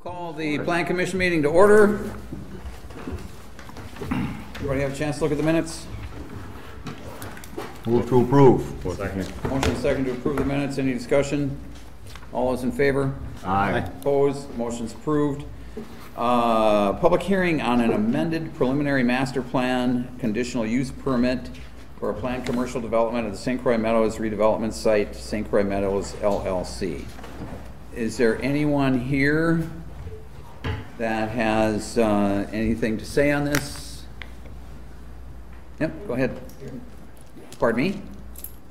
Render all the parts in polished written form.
Call the Plan Commission meeting to order. Everybody have a chance to look at the minutes? Move to approve. Second. Motion second to approve the minutes. Any discussion? All those in favor? Aye. Opposed? Motion's approved. Public hearing on an amended preliminary master plan conditional use permit for a planned commercial development of the St. Croix Meadows redevelopment site, St. Croix Meadows LLC. Is there anyone here that has anything to say on this? Yep, go ahead. Pardon me?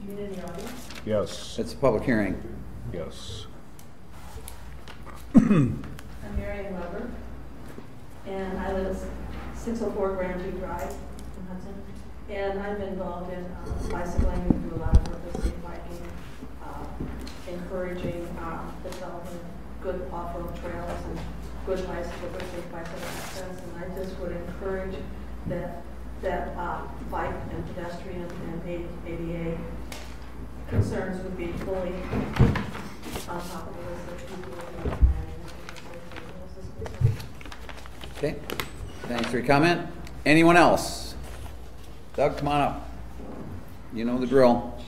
You mean in the audience? Yes. It's a public hearing. Yes. I'm Mary Ann Weber, and I live at 604 Grandview Drive in Hudson. And I've been involved in bicycling and do a lot of work with safe biking, encouraging the development of good off-road trails and good bicycle, good safe bicycle access. And I just would encourage that bike and pedestrian and ADA concerns would be fully on top of the list of people who are planning. Okay, thanks for your comment. Anyone else? Doug, come on up. You know the drill.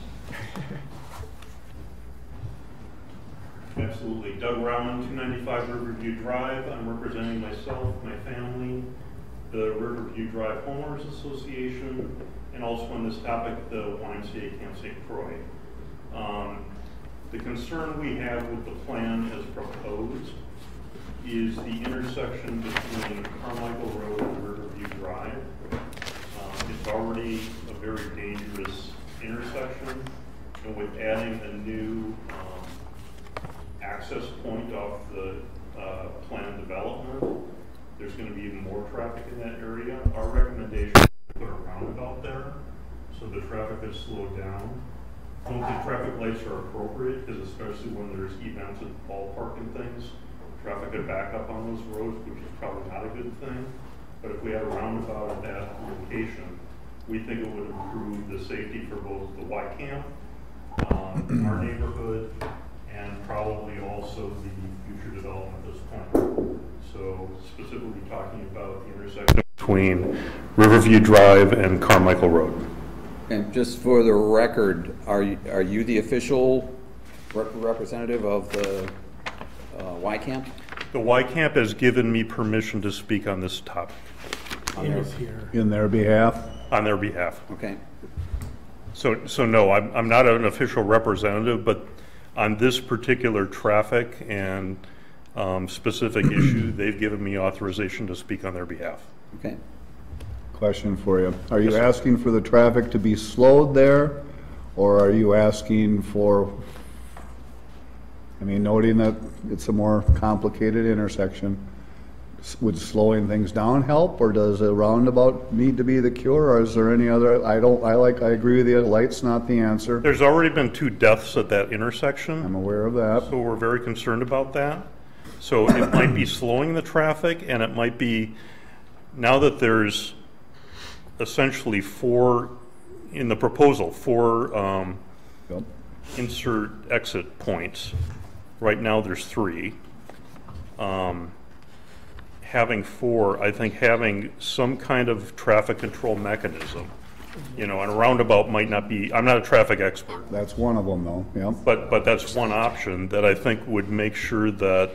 Absolutely. Doug Rowland, 295 Riverview Drive. I'm representing myself, my family, the Riverview Drive Homeowners Association, and also on this topic, the YMCA Camp St. Croix. The concern we have with the plan as proposed is the intersection between Carmichael Road and Riverview Drive. It's already a very dangerous intersection, and with adding a new access point off the planned development, there's going to be even more traffic in that area. Our recommendation is to put a roundabout there so the traffic is slowed down. I don't think traffic lights are appropriate, because especially when there's events at the ballpark and things, traffic could back up on those roads, which is probably not a good thing. But if we had a roundabout at that location, we think it would improve the safety for both the Y Camp, our neighborhood, and probably also the future development at this point. So specifically talking about the intersection between Riverview Drive and Carmichael Road. And just for the record, are you the official representative of the Y Camp? The Y Camp has given me permission to speak on this topic. In their behalf? On their behalf. Okay. So no, I'm not an official representative, but on this particular traffic and specific issue, they've given me authorization to speak on their behalf. Okay. Question for you. Are you Yes, sir. asking for the traffic to be slowed there, or are you asking for, I mean, noting that it's a more complicated intersection, would slowing things down help, or does a roundabout need to be the cure, or is there any other? I agree with you, light's not the answer. There's already been 2 deaths at that intersection. I'm aware of that. So we're very concerned about that. So it might be slowing the traffic, and it might be, now that there's essentially 4, in the proposal, 4 Yep. insert exit points. Right now there's 3. Having 4, I think having some kind of traffic control mechanism, you know, and a roundabout might not be, I'm not a traffic expert, That's one of them, though. Yep. but that's one option that I think would make sure that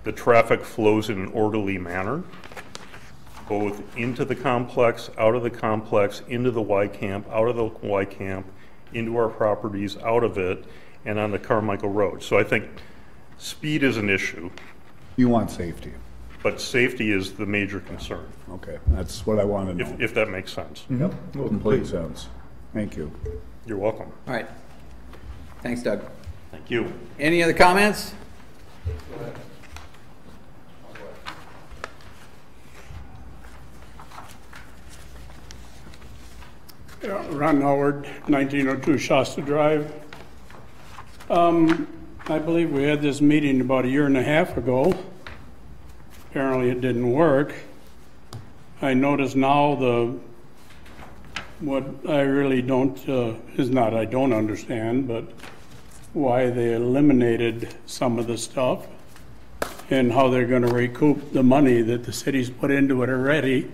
the traffic flows in an orderly manner, both into the complex, out of the complex, into the Y Camp, out of the Y Camp, into our properties, out of it, and on the Carmichael Road. So I think speed is an issue, You want safety. but safety is the major concern, Okay, that's what I want to know. if that makes sense. Yep, complete sense. Thank you. You're welcome. All right. Thanks, Doug. Thank you. Any other comments? Ron Howard, 1902 Shasta Drive. I believe we had this meeting about a year and a half ago. Apparently it didn't work. I notice now what I really don't, is not I don't understand, but why they eliminated some of the stuff. and how they're going to recoup the money that the city's put into it already.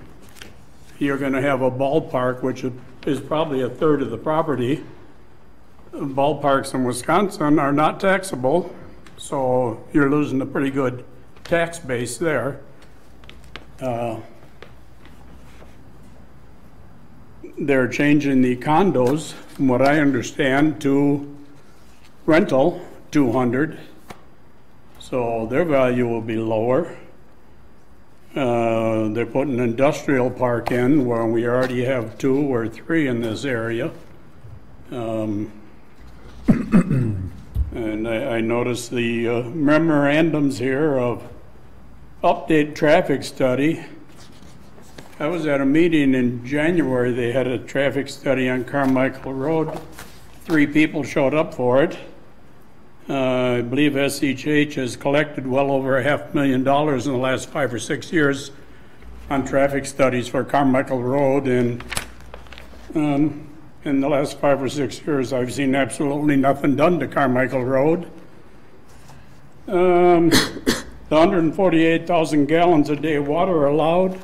You're going to have a ballpark, which is probably a third of the property. Ballparks in Wisconsin are not taxable, so you're losing a pretty good tax base there. They're changing the condos, from what I understand, to rental, 200. So their value will be lower. They're putting an industrial park in where we already have 2 or 3 in this area. And I noticed the memorandums here of update traffic study. I was at a meeting in January. They had a traffic study on Carmichael Road. 3 people showed up for it. I believe SHH has collected well over $500,000 in the last 5 or 6 years on traffic studies for Carmichael Road, and in the last 5 or 6 years I've seen absolutely nothing done to Carmichael Road. The 148,000 gallons a day water allowed.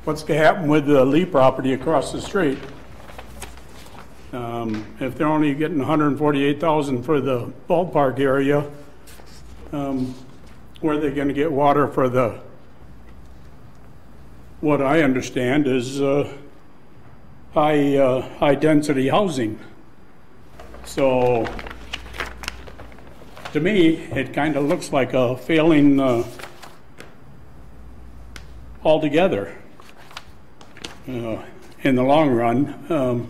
What's going to happen with the Lee property across the street? If they're only getting 148,000 for the ballpark area, where are they going to get water for the, what I understand is high density housing? So to me, it kind of looks like a failing altogether in the long run.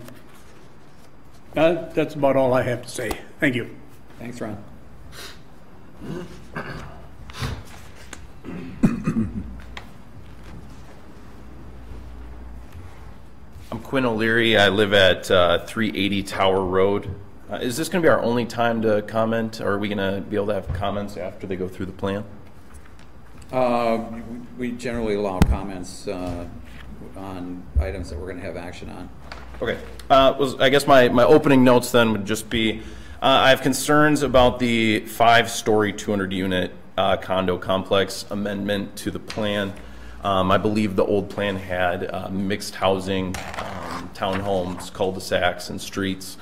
That's about all I have to say. Thank you. Thanks, Ron. I'm Quinn O'Leary. I live at 380 Tower Road. Is this going to be our only time to comment, or are we going to be able to have comments after they go through the plan? We generally allow comments on items that we're going to have action on. Okay. I guess my opening notes then would just be, I have concerns about the 5-story 200-unit condo complex amendment to the plan. I believe the old plan had mixed housing, townhomes, cul-de-sacs, and streets.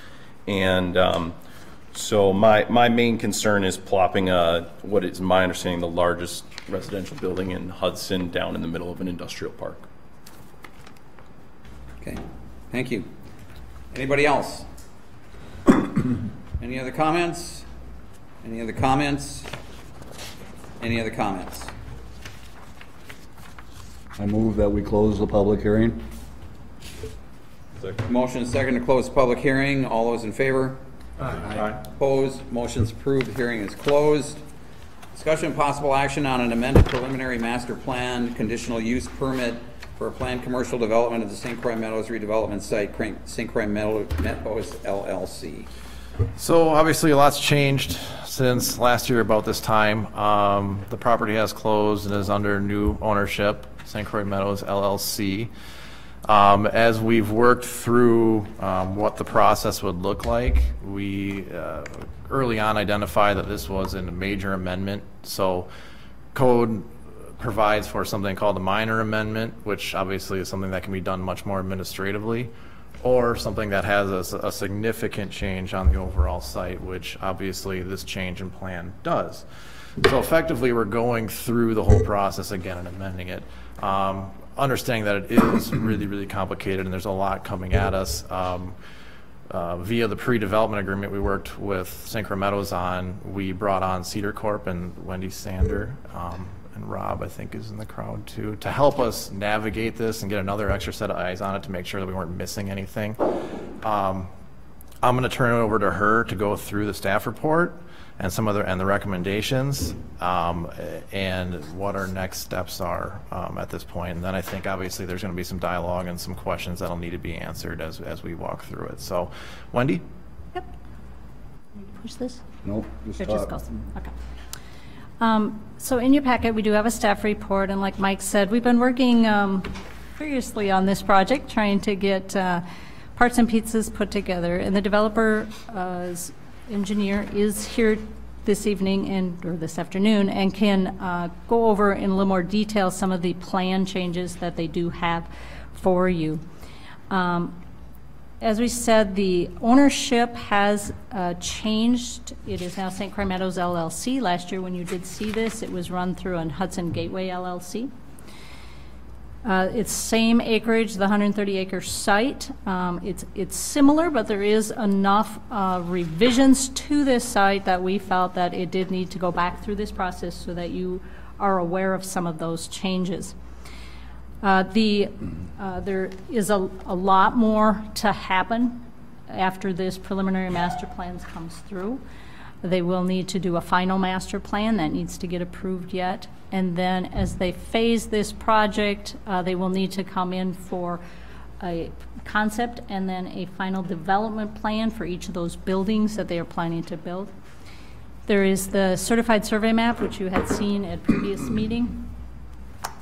And so my main concern is plopping what is my understanding the largest residential building in Hudson down in the middle of an industrial park. Okay, thank you. Anybody else? Any other comments? Any other comments? Any other comments? I move that we close the public hearing. Motion and second to close the public hearing. All those in favor? Aye. Opposed? Motion's approved. The hearing is closed. Discussion and possible action on an amended preliminary master plan conditional use permit for a planned commercial development of the St. Croix Meadows redevelopment site, St. Croix Meadows LLC. So obviously a lot's changed since last year about this time. The property has closed and is under new ownership, St. Croix Meadows LLC. As we've worked through what the process would look like, we early on identified that this was a major amendment. So code provides for something called a minor amendment, which obviously is something that can be done much more administratively, or something that has a significant change on the overall site, which obviously this change in plan does. So effectively we're going through the whole process again and amending it. Understanding that it is really, really complicated and there's a lot coming at us. Via the pre-development agreement we worked with St. Croix Meadows on, we brought on Cedar Corp and Wendy Sander, and Rob, I think, is in the crowd too, to help us navigate this and get another extra set of eyes on it to make sure that we weren't missing anything. I'm going to turn it over to her to go through the staff report and some other and the recommendations and what our next steps are at this point. And then I think obviously there's going to be some dialogue and some questions that'll need to be answered as we walk through it. So, Wendy? Yep. Push this? Nope, It just just talk. goes. Okay. So in your packet, we do have a staff report, and like Mike said, we've been working furiously on this project, trying to get parts and pieces put together. And the developer's engineer is here this evening or this afternoon and can go over in a little more detail some of the plan changes that they do have for you. As we said, the ownership has changed. It is now St. Croix Meadows LLC. Last year when you did see this, it was run through an Hudson Gateway LLC. It's same acreage, the 130-acre site. It's similar, but there is enough revisions to this site that we felt that it did need to go back through this process so that you are aware of some of those changes. There is a lot more to happen after this preliminary master plan comes through. They will need to do a final master plan that needs to get approved yet. And then as they phase this project, they will need to come in for a concept and then a final development plan for each of those buildings that they are planning to build. There is the certified survey map, which you had seen at previous meeting,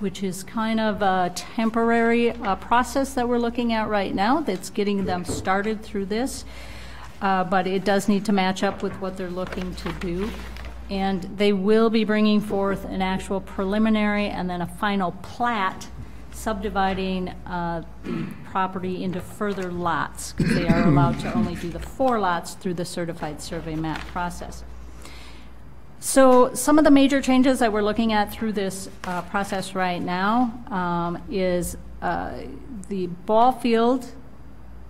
which is kind of a temporary process that we're looking at right now that's getting them started through this. But it does need to match up with what they're looking to do. And they will be bringing forth an actual preliminary and then a final plat subdividing the property into further lots, because they are allowed to only do the 4 lots through the certified survey map process. So some of the major changes that we're looking at through this process right now is the ball field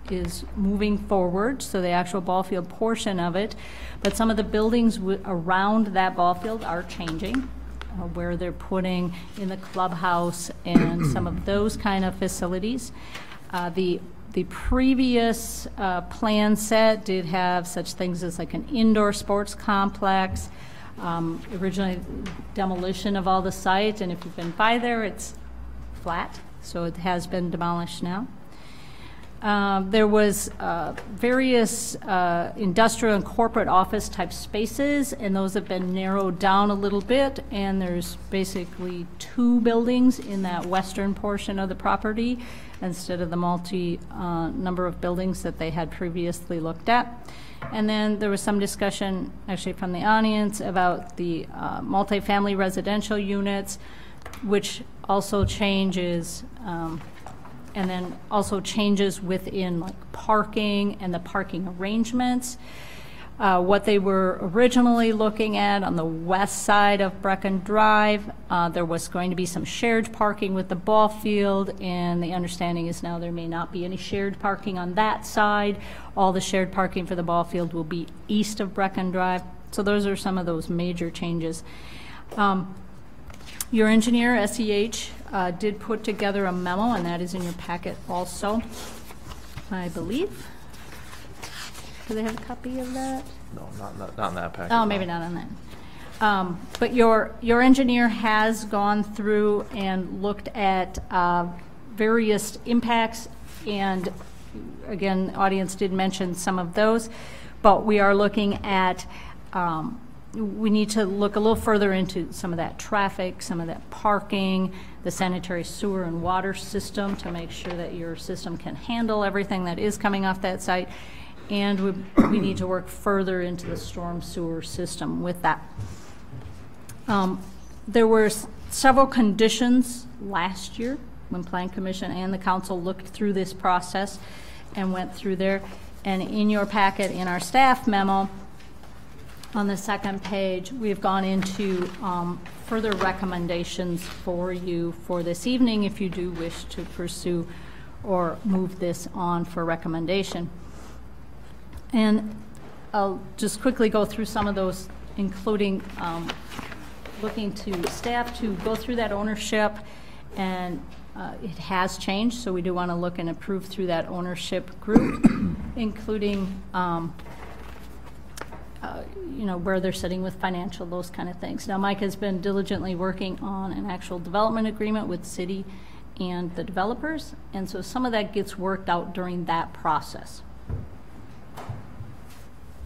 is moving forward, so the actual ball field portion of it, but some of the buildings around that ball field are changing, where they're putting in the clubhouse and some of those kind of facilities. The previous plan set did have such things as like an indoor sports complex, originally demolition of all the site, and if you've been by there, it's flat, so it has been demolished now. There was various industrial and corporate office type spaces, and those have been narrowed down a little bit, and there's basically 2 buildings in that western portion of the property instead of the number of buildings that they had previously looked at. And then there was some discussion actually from the audience about the multifamily residential units, which also changes and then also changes within like parking and the parking arrangements. What they were originally looking at on the west side of Brecken Drive, there was going to be some shared parking with the ball field, and the understanding is now there may not be any shared parking on that side. All the shared parking for the ball field will be east of Brecken Drive. So those are some of those major changes. Your engineer, SEH, did put together a memo, and that is in your packet also, I believe. Do they have a copy of that? No, not in that package. Oh, maybe not on that. But your engineer has gone through and looked at various impacts, and again, the audience did mention some of those, but we are looking at we need to look a little further into some of that traffic, some of that parking, the sanitary sewer and water system to make sure that your system can handle everything that is coming off that site. And we need to work further into the storm sewer system with that. There were several conditions last year when Plan Commission and the council looked through this process and went through there. And in your packet, in our staff memo, on the second page, we've gone into further recommendations for you for this evening if you do wish to pursue or move this on for recommendation. And I'll just quickly go through some of those, including looking to staff to go through that ownership, and it has changed, so we do want to look and approve through that ownership group, including you know, where they're sitting with financial, those kind of things. Now, Mike has been diligently working on an actual development agreement with city and the developers, and so some of that gets worked out during that process.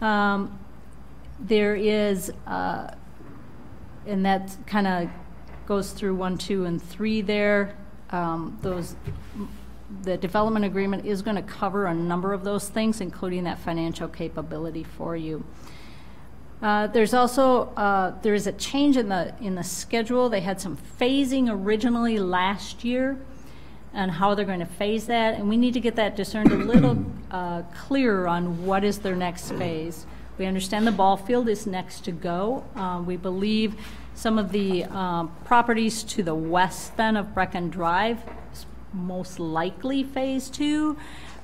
There is, and that kind of goes through 1, 2, and 3 there. The development agreement is going to cover a number of those things, including that financial capability for you. There's also, there is a change in the schedule. They had some phasing originally last year and how they're going to phase that, and we need to get that discerned a little clearer on what is their next phase. We understand the ball field is next to go. We believe some of the properties to the west then of Brecken Drive is most likely phase 2,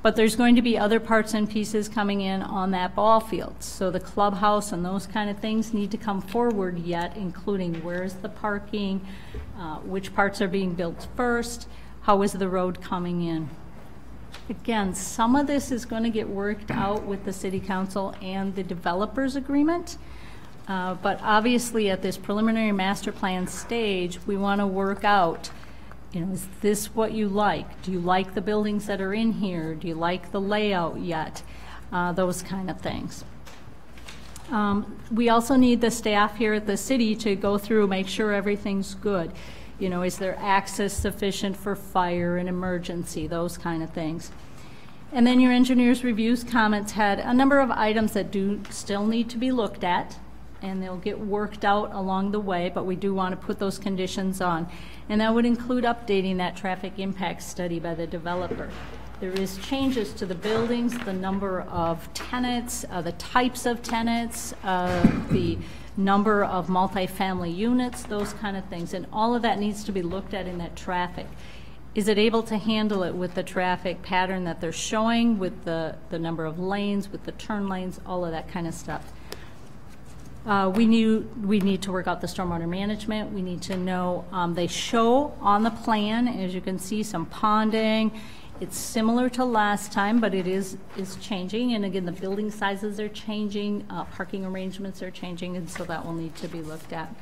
but there's going to be other parts and pieces coming in on that ball field. So the clubhouse and those kind of things need to come forward yet, including where's the parking, which parts are being built first, how is the road coming in. Again, some of this is going to get worked out with the city council and the developers agreement. But obviously at this preliminary master plan stage, we want to work out, is this what you like? Do you like the buildings that are in here? Do you like the layout yet? Those kind of things. We also need the staff here at the city to go through, make sure everything's good. Is there access sufficient for fire and emergency, those kind of things. And then your engineer's reviews comments had a number of items that do still need to be looked at, and they'll get worked out along the way, but we do want to put those conditions on. And that would include updating that traffic impact study by the developer. There is changes to the buildings, the number of tenants, the types of tenants, the number of multifamily units, those kind of things. And all of that needs to be looked at in that traffic. Is it able to handle it with the traffic pattern that they're showing, with the number of lanes, with the turn lanes, all of that kind of stuff? We need to work out the stormwater management. We need to know, they show on the plan, as you can see, some ponding. It's similar to last time, but it is changing. And again, the building sizes are changing, parking arrangements are changing, and so that will need to be looked at.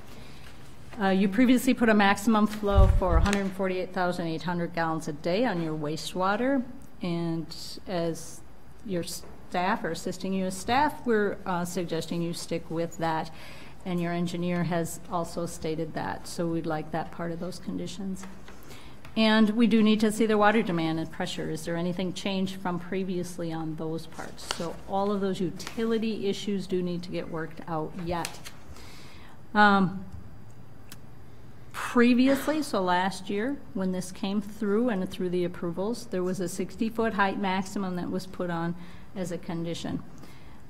You previously put a maximum flow for 148,800 gallons a day on your wastewater, and as your staff or assisting you as staff, we're suggesting you stick with that, and your engineer has also stated that, so we'd like that part of those conditions. And we do need to see their water demand and pressure. Is there anything changed from previously on those parts? So all of those utility issues do need to get worked out yet. Previously, so last year, when this came through and through the approvals, there was a 60-foot height maximum that was put on as a condition.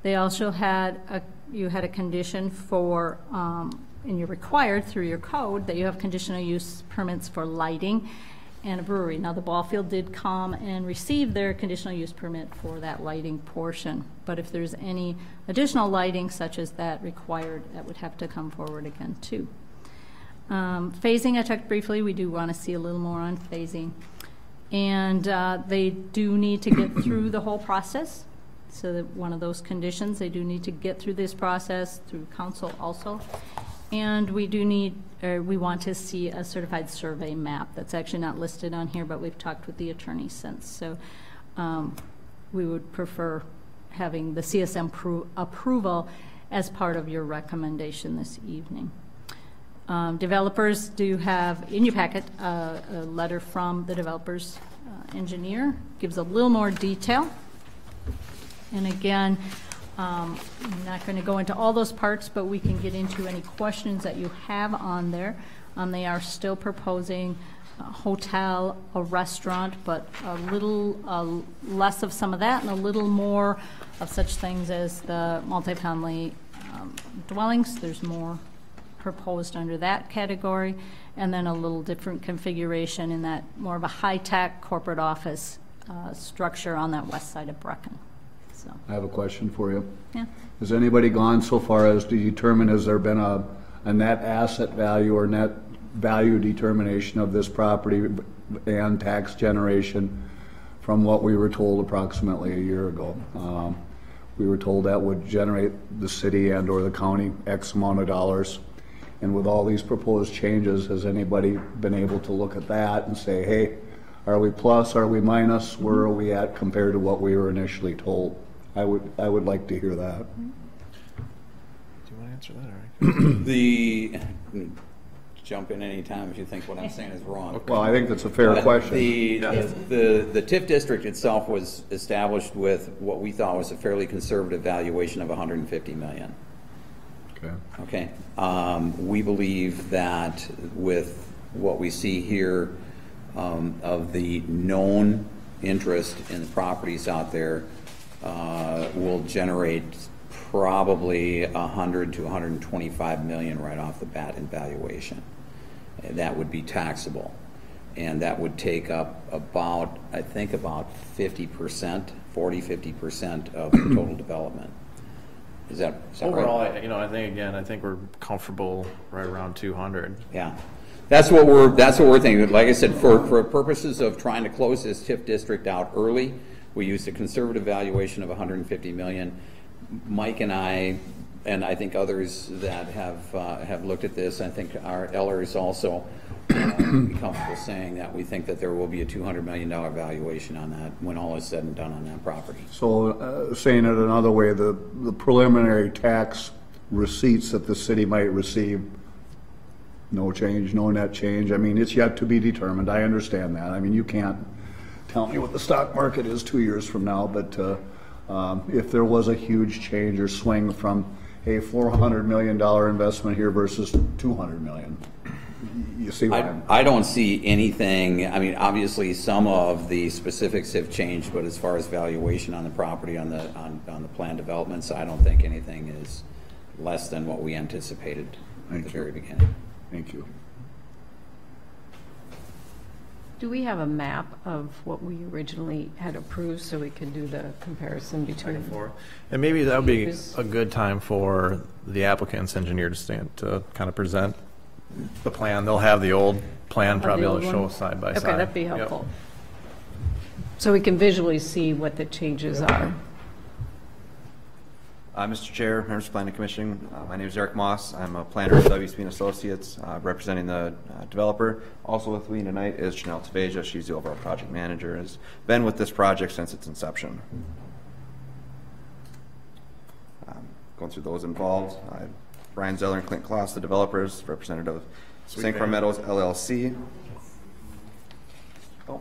They also had you had a condition for, and you're required through your code that you have conditional use permits for lighting and a brewery. Now the ball field did come and receive their conditional use permit for that lighting portion, but if there's any additional lighting such as that required, that would have to come forward again too. Phasing, I talked briefly, we do want to see a little more on phasing. And they do need to get through the whole process. So that one of those conditions, they do need to get through this process through council also. And we do need, we want to see a certified survey map. That's actually not listed on here, but we've talked with the attorney since. So we would prefer having the CSM approval as part of your recommendation this evening. Developers do have in your packet a letter from the developer's engineer, gives a little more detail. And again, I'm not going to go into all those parts, but we can get into any questions that you have on there. They are still proposing a hotel, a restaurant, but a little less of some of that and a little more of such things as the multifamily dwellings. There's more proposed under that category, and then a little different configuration in that more of a high-tech corporate office structure on that west side of Brecken. So. I have a question for you. Yeah. Has anybody gone so far as to determine, has there been a net asset value or net value determination of this property and tax generation from what we were told approximately a year ago? We were told that would generate the city and or the county X amount of dollars. And with all these proposed changes, has anybody been able to look at that and say, hey, are we plus, are we minus, where are we at compared to what we were initially told? I would like to hear that. Do you want to answer that, or? Jump in any time if you think what I'm saying is wrong. Well, I think that's a fair question. The TIF district itself was established with what we thought was a fairly conservative valuation of $150 million. Okay. Okay. We believe that with what we see here of the known interest in the properties out there will generate probably 100 to 125 million right off the bat in valuation. That would be taxable. And that would take up about, I think about 50%, 40-50% of the total development. Is that Overall, right? I think we're comfortable right around 200. Yeah. That's what we're thinking. Like I said, for purposes of trying to close this TIF district out early, we used a conservative valuation of 150 million. Mike and I think others that have looked at this, I think our Ellers also be comfortable saying that we think that there will be a $200 million valuation on that when all is said and done on that property. So saying it another way, the preliminary tax receipts that the city might receive, no change, no net change. I mean, it's yet to be determined. I understand that. I mean, you can't tell me what the stock market is 2 years from now, but if there was a huge change or swing from a $400 million investment here versus $200 million, you see what I don't see anything. I mean, obviously some of the specifics have changed, but as far as valuation on the property on the planned developments, I don't think anything is less than what we anticipated at the very beginning. Thank you. Do we have a map of what we originally had approved so we could do the comparison between? And maybe that would be a good time for the applicant's engineer to stand to kind of present the plan. They'll have the old plan, probably able to show side by side. Okay, that'd be helpful. So we can visually see what the changes are. Mr. Chair, members of Planning Commission, my name is Eric Moss. I'm a planner at WSP & Associates, representing the developer. Also with me tonight is Janelle Taveja. She's the overall project manager, has been with this project since its inception. Going through those involved, Brian Zeller and Clint Kloss, the developers, representative of St. Croix Meadows LLC. Oh,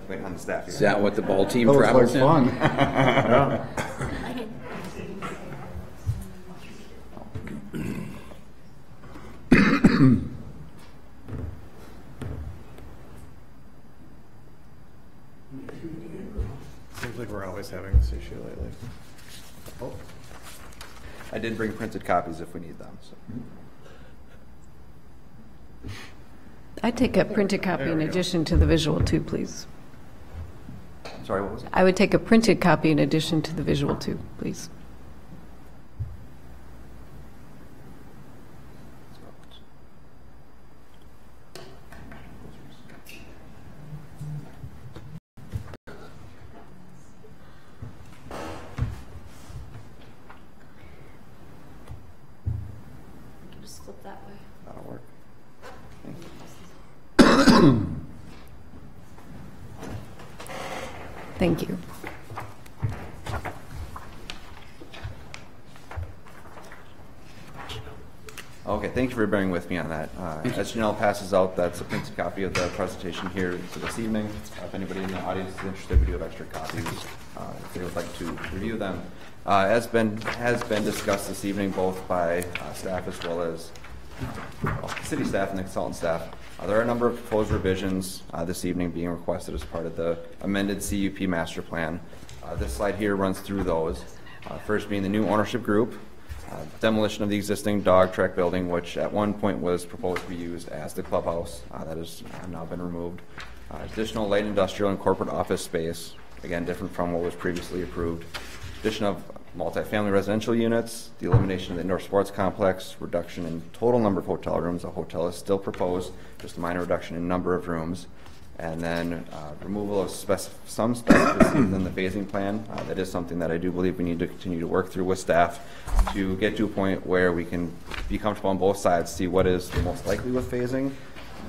waiting on the staff here. Is that what the ball team That travels looks like in? fun. Seems like we're always having this issue lately. Oh. I did bring printed copies if we need them. So. I'd take a printed copy in addition to the visual too, please. Sorry, what was it? I would take a printed copy in addition to the visual too, please. Just flip that way. That'll work. Thank you. Okay, thank you for bearing with me on that. As Janelle passes out, that's a printed copy of the presentation here for this evening. If anybody in the audience is interested, we do have extra copies if they would like to review them. As has been discussed this evening, both by staff as well as city staff and the consultant staff, there are a number of proposed revisions this evening being requested as part of the amended CUP master plan. This slide here runs through those. First being the new ownership group, demolition of the existing dog track building, which at one point was proposed to be used as the clubhouse. That has now been removed. Additional light industrial and corporate office space, again different from what was previously approved. Addition of multifamily residential units, the elimination of the indoor sports complex, reduction in total number of hotel rooms. A hotel is still proposed, just a minor reduction in number of rooms. And then removal of some specificity within the phasing plan. That is something that I do believe we need to continue to work through with staff to get to a point where we can be comfortable on both sides, see what is the most likely with phasing.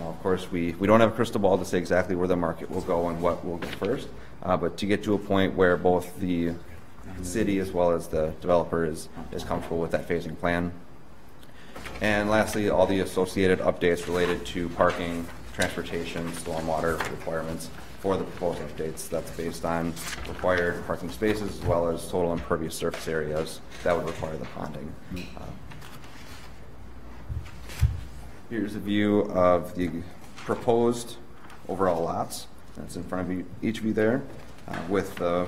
Of course, we don't have a crystal ball to say exactly where the market will go and what will go first, but to get to a point where both the city as well as the developer is comfortable with that phasing plan. And lastly, all the associated updates related to parking, transportation, stormwater requirements for the proposed updates. That's based on required parking spaces as well as total impervious surface areas that would require the ponding. Here's a view of the proposed overall lots. That's in front of you, each of you there, with the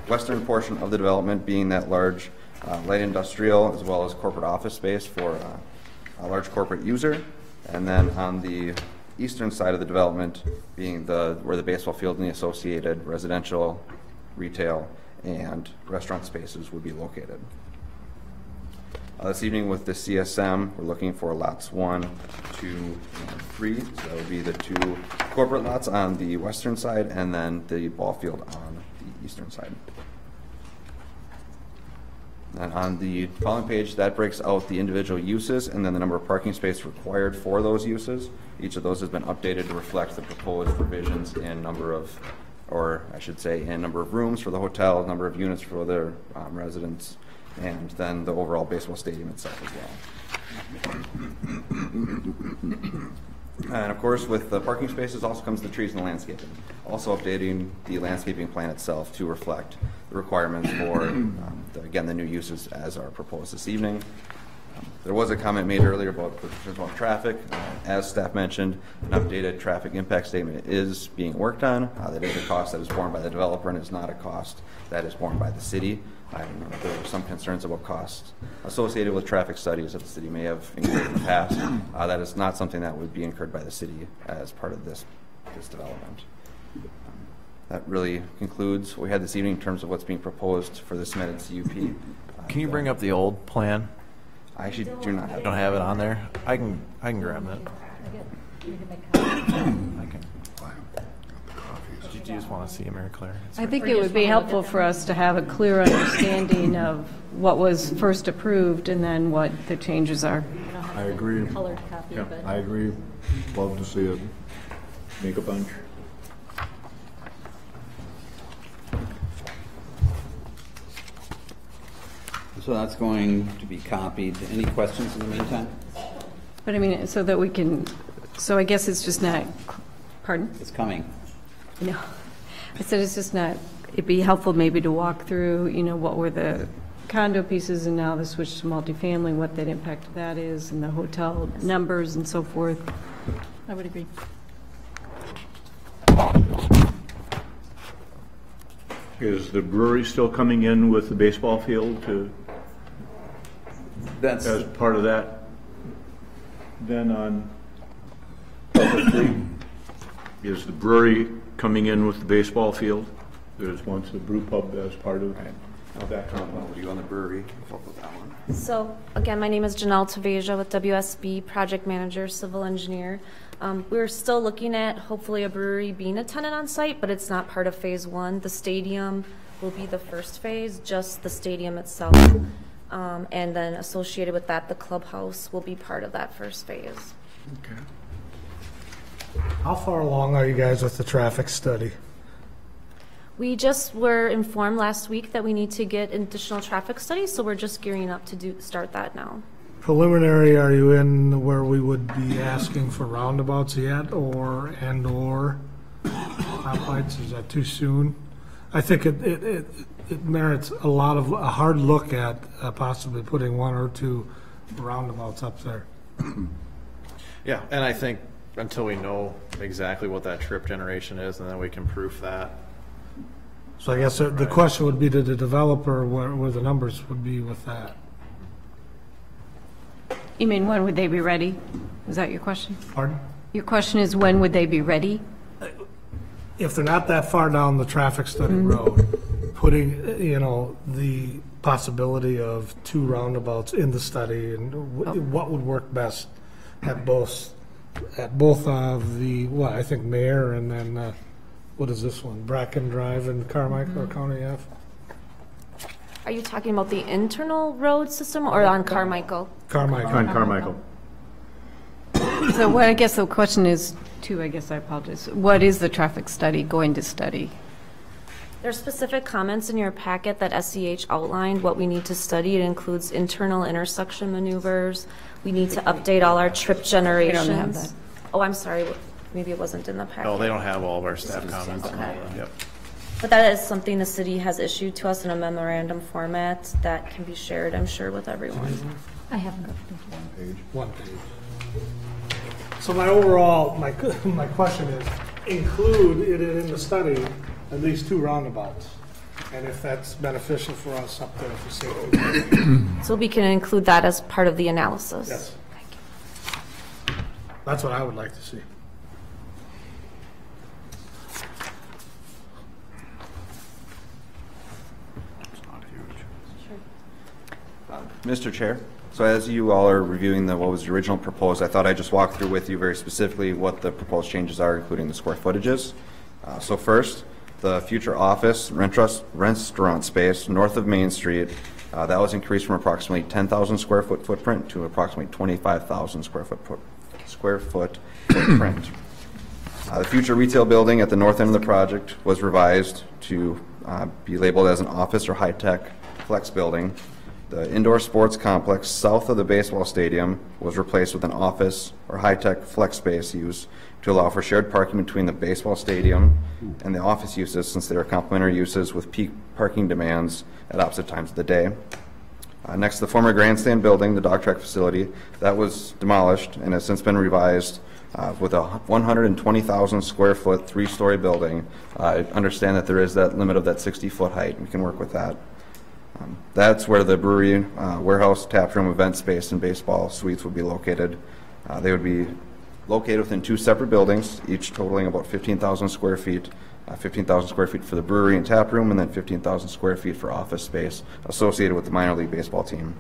western portion of the development being that large light industrial as well as corporate office space for a large corporate user. And then on the eastern side of the development being where the baseball field and the associated residential, retail, and restaurant spaces would be located. This evening with the CSM, we're looking for lots 1, 2, and 3. So that would be the 2 corporate lots on the western side and then the ball field on the eastern side. And on the following page, that breaks out the individual uses and then the number of parking spaces required for those uses. Each of those has been updated to reflect the proposed provisions in number of, or I should say, in number of rooms for the hotel, number of units for the residents, and then the overall baseball stadium itself as well. And of course, with the parking spaces also comes the trees and the landscaping. Also updating the landscaping plan itself to reflect the requirements for, again, the new uses as are proposed this evening. There was a comment made earlier about traffic. As staff mentioned, an updated traffic impact statement is being worked on. That is a cost that is borne by the developer and is not a cost that is borne by the city. I know there were some concerns about costs associated with traffic studies that the city may have incurred in the past. That is not something that would be incurred by the city as part of this development. That really concludes what we had this evening in terms of what's being proposed for the submitted CUP. Can you bring up the old plan? I actually do not have Don't have it on there? I can grab that. I can. Do you just want to see it, Mary Claire? I think it would be helpful for us to have a clear understanding of what was first approved and then what the changes are. I agree. Colored copy of it. I agree. Love to see it. Make a bunch. So that's going to be copied. Any questions in the meantime? But I mean, so that we can, so I guess it's just not, pardon? It's coming. No, I said it's just not, it'd be helpful maybe to walk through, you know, what were the condo pieces and now the switch to multifamily, what that impact of that is, and the hotel numbers and so forth. I would agree. Is the brewery still coming in with the baseball field as part of that? Then on public street, is the brewery coming in with the baseball field? There's once the brew pub as part of that compound. you on the brewery. Follow with that one. So again, my name is Janelle Taveja with WSB, project manager, civil engineer. We're still looking at hopefully a brewery being a tenant on site, but it's not part of phase 1. The stadium will be the first phase, just the stadium itself. And then associated with that, the clubhouse will be part of that first phase. Okay. How far along are you guys with the traffic study? We just were informed last week that we need to get additional traffic studies, so we're just gearing up to start that now. Preliminary, are you in where we would be asking for roundabouts yet, or stoplights? Is that too soon? I think it merits a hard look at possibly putting 1 or 2 roundabouts up there. Yeah, and I think until we know exactly what that trip generation is, and then we can proof that. So I guess the question would be to the developer where the numbers would be with that. You mean when would they be ready? Is that your question? Pardon? Your question is when would they be ready? If they're not that far down the traffic study road, putting, the possibility of 2 roundabouts in the study and what would work best at both of the, I think Mayor and then, what is this one? Bracken Drive in Carmichael or County F? Are you talking about the internal road system or on Carmichael? Carmichael. On Carmichael. So what I guess the question is, too, I guess I apologize. What is the traffic study going to study? There's specific comments in your packet that SEH outlined what we need to study. It includes internal intersection maneuvers. We need to update all our trip generations. We don't have that. Oh, I'm sorry. Maybe it wasn't in the packet. No, they don't have all of our staff comments. Okay. Yep. But that is something the city has issued to us in a memorandum format that can be shared, I'm sure, with everyone. I haven't got One page. So my overall, my question is, include it in the study, at least 2 roundabouts. And if that's beneficial for us up there for safety. So we can include that as part of the analysis? Yes. That's what I would like to see. Mr. Chair, so as you all are reviewing what was originally proposed, I thought I'd just walk through with you very specifically what the proposed changes are, including the square footages. So first, the future office restaurant space north of Main Street, that was increased from approximately 10,000 square foot footprint to approximately 25,000 square foot footprint. The future retail building at the north end of the project was revised to be labeled as an office or high-tech flex building. The indoor sports complex south of the baseball stadium was replaced with an office or high-tech flex space used to allow for shared parking between the baseball stadium and the office uses, since they are complementary uses with peak parking demands at opposite times of the day. Next, the former grandstand building, the dog track facility, that was demolished and has since been revised with a 120,000 square foot 3-story building. I understand that there is that limit of that 60-foot height. We can work with that. That's where the brewery, warehouse, tap room, event space, and baseball suites would be located. They would be located within 2 separate buildings, each totaling about 15,000 square feet. 15,000 square feet for the brewery and tap room, and then 15,000 square feet for office space associated with the minor league baseball team.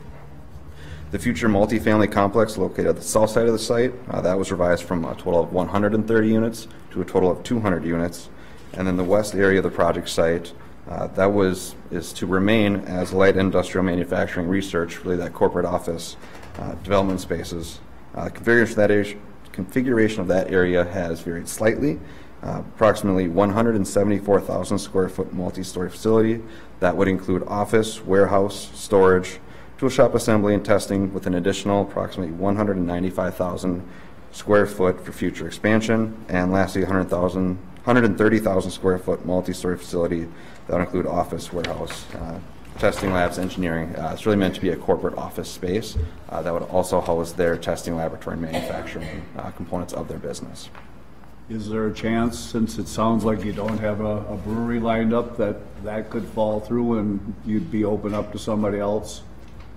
The future multifamily complex located at the south side of the site, that was revised from a total of 130 units to a total of 200 units. And then the west area of the project site, is to remain as light industrial manufacturing research, really that corporate office development spaces. Configuration of that area has varied slightly. Approximately 174,000 square foot multi-story facility that would include office, warehouse, storage, tool shop assembly and testing, with an additional approximately 195,000 square foot for future expansion, and lastly 130,000 square foot multi-story facility that would include office, warehouse, testing labs, engineering. It's really meant to be a corporate office space that would also house their testing laboratory and manufacturing components of their business. Is there a chance, since it sounds like you don't have a brewery lined up, that could fall through and you'd be open up to somebody else?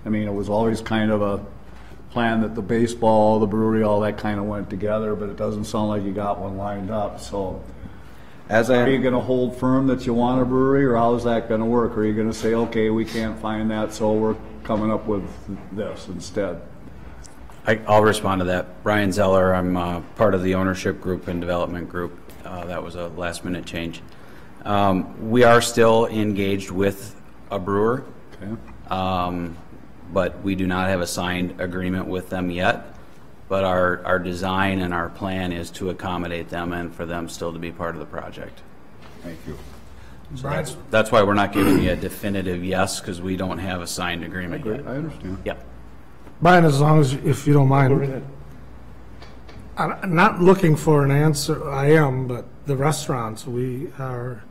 I mean, it was always kind of a plan that the baseball, the brewery, all that kind of went together, but it doesn't sound like you got one lined up. So are you going to hold firm that you want a brewery, or how is that going to work? Or are you going to say, okay, we can't find that, so we're coming up with this instead? I'll respond to that. Brian Zeller, I'm part of the ownership group and development group. That was a last-minute change. We are still engaged with a brewer, okay. But we do not have a signed agreement with them yet. But our design and our plan is to accommodate them and for them still to be part of the project. Thank you. So that's why we're not giving you a definitive yes, because we don't have a signed agreement yet. I understand. Yep. Brian, as long as, if you don't mind, I'm not looking for an answer. I am, but the restaurants, we are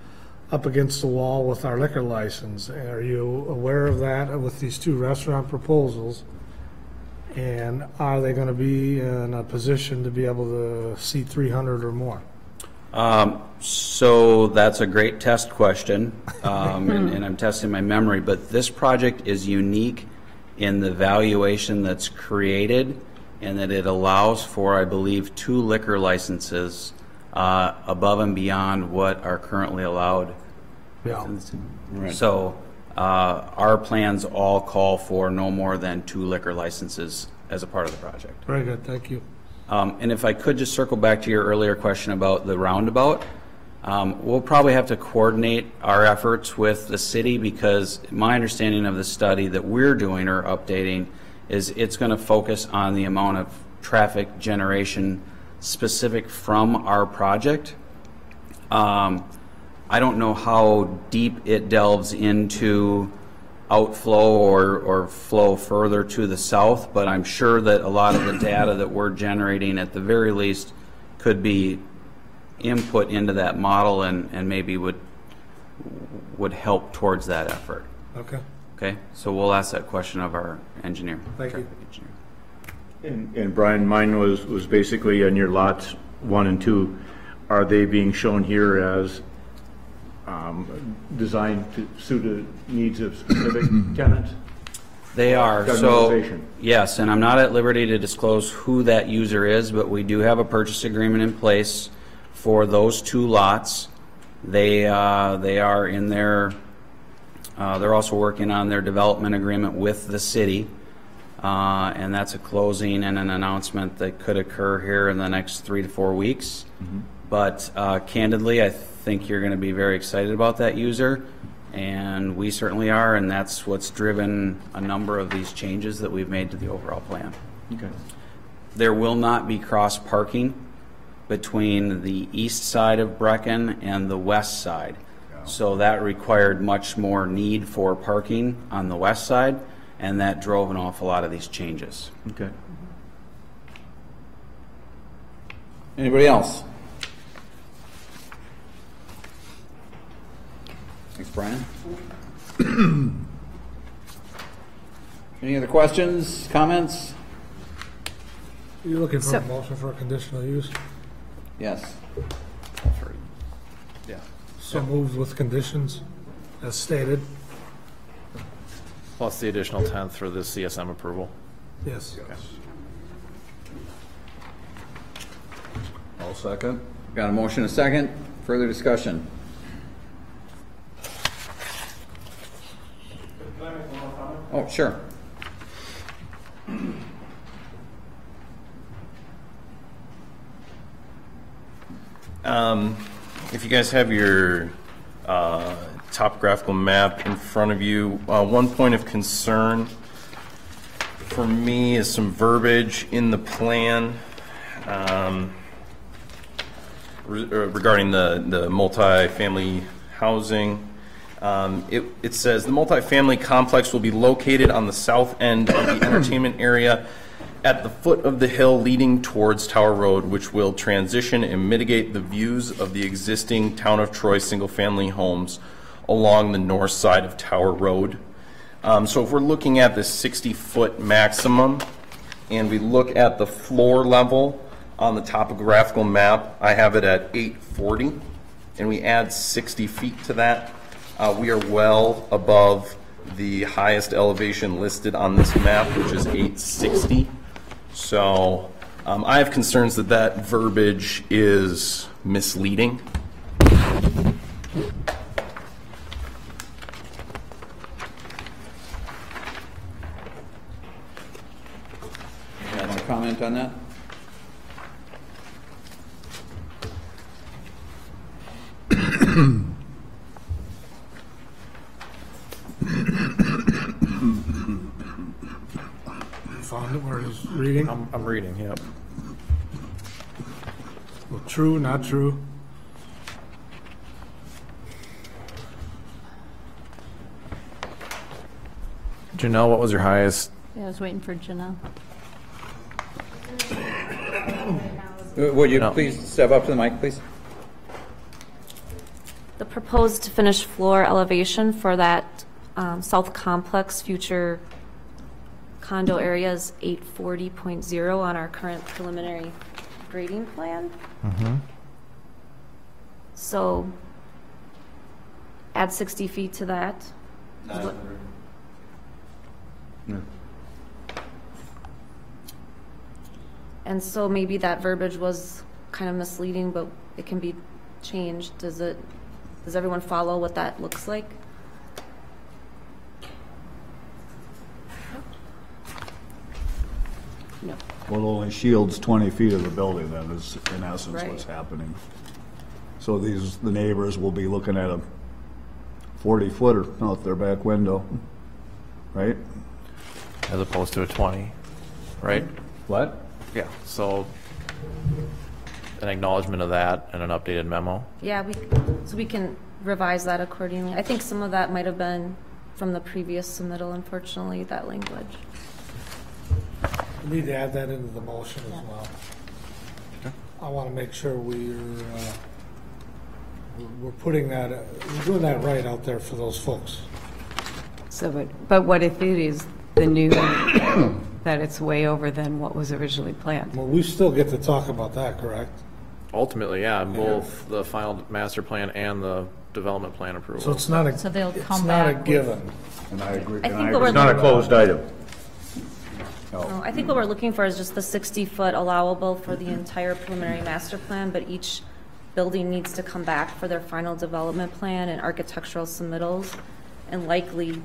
up against the wall with our liquor license. Are you aware of that with these 2 restaurant proposals? And are they going to be in a position to be able to seat 300 or more? So that's a great test question, and I'm testing my memory, but this project is unique in the valuation that's created, and that it allows for, I believe, 2 liquor licenses above and beyond what are currently allowed. Yeah. Right. So our plans all call for no more than 2 liquor licenses as a part of the project. Very good, thank you. And if I could just circle back to your earlier question about the roundabout, we'll probably have to coordinate our efforts with the city, because my understanding of the study that we're doing or updating is it's going to focus on the amount of traffic generation specific from our project. I don't know how deep it delves into outflow or flow further to the south, but I'm sure that a lot of the data that we're generating at the very least could be input into that model and maybe would help towards that effort. Okay. Okay, so we'll ask that question of our engineer. Thank you. Engineer. And Brian, mine was basically on your lots 1 and 2. Are they being shown here as designed to suit the needs of specific tenants? They are. So, Governmentalization. yes, and I'm not at liberty to disclose who that user is, but we do have a purchase agreement in place for those 2 lots. They are in their, they're also working on their development agreement with the city. And that's a closing and an announcement that could occur here in the next 3 to 4 weeks. But candidly, I think you're going to be very excited about that user, and we certainly are, and that's what's driven a number of these changes that we've made to the overall plan. Okay. There will not be cross parking between the east side of Brecken and the west side. So that required much more need for parking on the west side, and that drove an awful lot of these changes. Okay. Anybody else? Thanks, Brian. Any other questions, comments? You're looking for So- a motion for a conditional use? Yes. Yeah. So moved with conditions, as stated? Plus the additional 10th for the CSM approval. Yes. I'll second. Got a motion, a second. Further discussion? Oh, sure. If you guys have your topographical map in front of you, one point of concern for me is some verbiage in the plan regarding the multifamily housing. It says the multifamily complex will be located on the south end of the entertainment area at the foot of the hill leading towards Tower Road, which will transition and mitigate the views of the existing Town of Troy single-family homes along the north side of Tower Road. So if we're looking at the 60-foot maximum, and we look at the floor level on the topographical map, I have it at 840, and we add 60 feet to that. We are well above the highest elevation listed on this map, which is 860. So I have concerns that that verbiage is misleading. You want to comment on that? Found it where it was reading? I'm reading, yep. Well, true, not true? Janelle, what was your highest? Yeah, I was waiting for Janelle. Would you No. please step up to the mic, please? The proposed finished floor elevation for that south complex future condo area is 840.0 on our current preliminary grading plan. So add 60 feet to that. And so maybe that verbiage was kind of misleading, but it can be changed. Does everyone follow what that looks like? No. Well, it only shields 20 feet of the building, then, is in essence Right. what's happening. So the neighbors will be looking at a 40-footer out their back window, right? As opposed to a 20, right? What? Yeah. So an acknowledgement of that and an updated memo. Yeah, so we can revise that accordingly. I think some of that might have been from the previous submittal, unfortunately, that language. We need to add that into the motion as well. I want to make sure we're putting that, we're doing that right out there for those folks. So, but what if it is the new that it's way over than what was originally planned. Well, we still get to talk about that, correct? Ultimately, yeah, both the final master plan and the development plan approval. So it's not a, So they'll it's come not a back with- given. And I agree. I and think I what we're It's not a closed item. No, I think what we're looking for is just the 60-foot allowable for the entire preliminary master plan, but each building needs to come back for their final development plan and architectural submittals. And likely,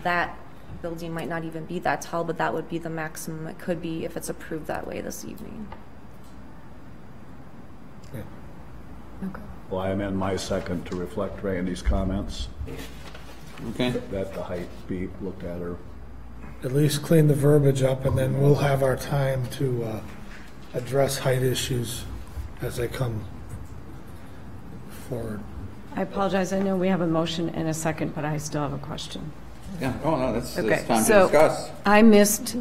that building might not even be that tall, but that would be the maximum it could be if it's approved that way this evening. Well, I amend my second to reflect Randy's comments, Okay. that the height be looked at or At least clean the verbiage up, and then we'll have our time to address height issues as they come forward. I apologize, I know we have a motion and a second, but I still have a question. Yeah, oh, no, that's Okay, it's time to so discuss. I missed,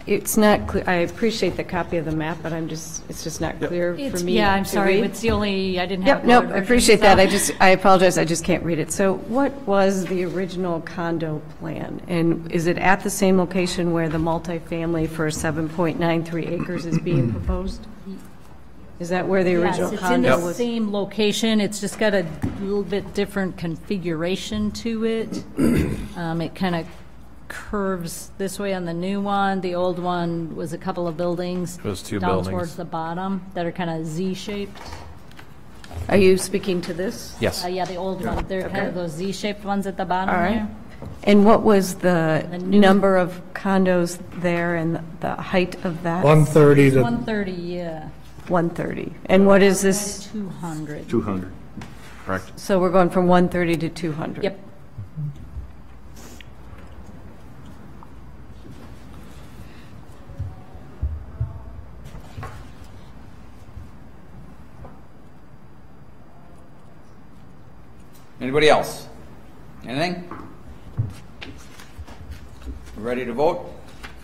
it's not clear, I appreciate the copy of the map, but it's just not clear for me. Yeah, I'm to sorry, read. it's the only, I didn't Yep, have. nope, the I version, appreciate so- that. I apologize, I just can't read it. So what was the original condo plan? And is it at the same location where the multifamily for 7.93 acres is being proposed? Is that where the Yes, original it's in condo the was? same location, it's just got a little bit different configuration to it. It kind of curves this way on the new one. The old one was a couple of buildings. It was two down buildings. towards the bottom that are kind of Z-shaped. Are you speaking to this? Yes. Yeah, the old one, they're kind of those Z-shaped ones at the bottom All right. there. And what was the The new- number of condos there and the height of that? 130 to, 130, yeah. 130. And what is this? 200. 200. Correct. So we're going from 130 to 200? Yep. Anybody else? Anything? Ready to vote?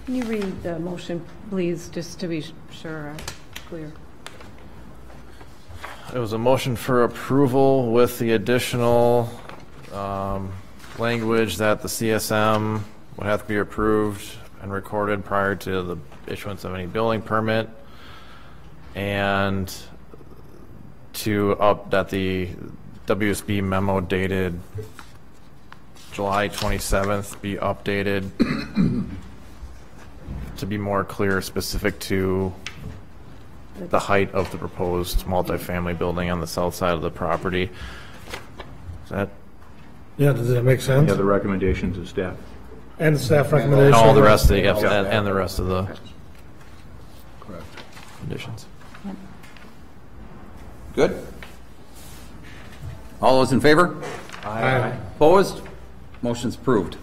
Can you read the motion, please, just to be sure, clear? It was a motion for approval with the additional language that the CSM would have to be approved and recorded prior to the issuance of any building permit, and that the WSB memo dated July 27th be updated to be more clear, specific to the height of the proposed multifamily building on the south side of the property. Is that, yeah, does that make sense? Yeah, the recommendations of staff. And the staff and recommendation? all the rest of the, and the rest of the correct. conditions? Good? All those in favor? Aye. Opposed? Motion's approved.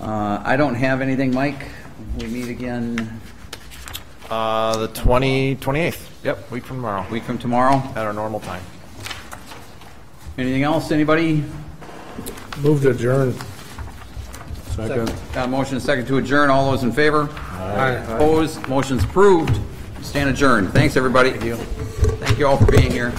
I don't have anything, Mike. We meet again The 28th. Yep, week from tomorrow, a week from tomorrow. at our normal time. Anything else, anybody? Move to adjourn. Second. Got a motion and a second to adjourn. All those in favor? Aye. Opposed? Motion's approved. Stand adjourned. Thanks, everybody. Thank you all for being here.